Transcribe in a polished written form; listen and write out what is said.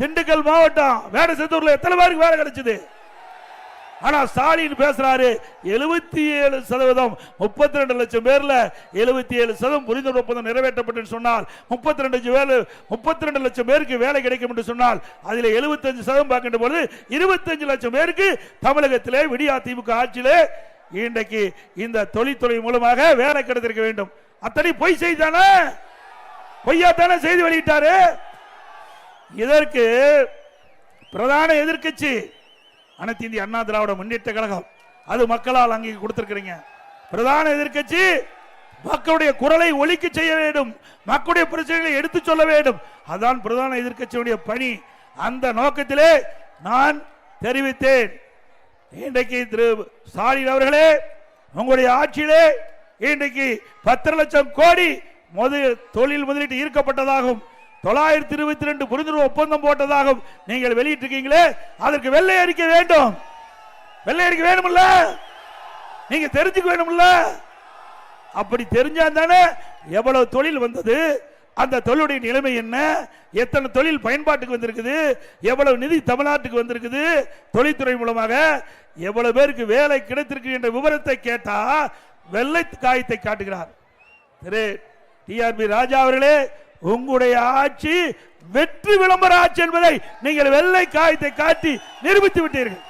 திண்டுக்கல் மாவட்டம் வேடசத்தூர்ல எத்தனை பேருக்கு வேலை கிடைச்சது? ஆனா ஸ்டாலின் பேசுறாரு 77%, 32 லட்சம் பேர்ல 77% புரிந்துணர்வு ஒப்பந்தம் நிறைவேற்றப்பட்டு சொன்னால் 32 லட்சம் பேருக்கு வேலை கிடைக்கும் என்று சொன்னால் அதில் 75% பார்க்கின்ற பொழுது 25 லட்சம் பேருக்கு தமிழகத்திலே விடியா திமுக ஆட்சியிலே இன்றைக்கு இந்த தொழில்துறை மூலமாக வேலை கிடைத்திருக்க வேண்டும். அத்தனை பொய் செய்தானே, பொய்யாத்தானே செய்தி வெளியிட்டாரு. இதற்கு பிரதான எதிர்க்கட்சி அனைத்து இந்திய அண்ணா திராவிட முன்னேற்ற கழகம், அது மக்களால் அங்கே கொடுத்திருக்கிறீங்க. பிரதான எதிர்க்கட்சி மக்களுடைய குரலை ஒலிக்க செய்ய வேண்டும், மக்களுடைய பிரச்சனைகளை எடுத்து சொல்ல வேண்டும். அதான் பிரதான எதிர்க்கட்சியுடைய பணி. அந்த நோக்கத்திலே நான் தெரிவித்தேன். இன்றைக்கு திரு ஸ்டாலின் அவர்களே, உங்களுடைய ஆட்சியிலே இன்றைக்கு 10 லட்சம் கோடி தொழில் முதலீட்டு ஈர்க்கப்பட்டதாகும், 922 புரிந்துணர்வு ஒப்பந்தம் போட்டதாகவும் நீங்கள் வெளியிட்டிருக்கீங்களே, அதற்கு வெள்ளை அறிக்கை வேண்டும். வெள்ளை அறிக்கை வேணும்ல, நீங்க தெரிஞ்சுக்க வேணும்ல. அப்படி தெரிஞ்சா தானே எவ்வளவு தொழில் வந்தது, அந்த தொழிலுடைய நிலைமை என்ன, எத்தனை தொழில் பயன்பாட்டுக்கு வந்திருக்குது, எவ்வளவு நிதி தமிழ்நாட்டுக்கு வந்திருக்குது, தொழில்துறை மூலமாக எவ்வளவு பேருக்கு வேலை கிடைத்திருக்கு என்ற விவரத்தை கேட்டா வெள்ளை காயத்தை காட்டுகிறார். திரு டிஆர்பி ராஜா அவர்களே, உங்களுடைய ஆட்சி வெற்றி விளம்பர ஆட்சி என்பதை நீங்கள் வெள்ளை காயத்தை காட்டி நிரூபித்து விட்டீர்கள்.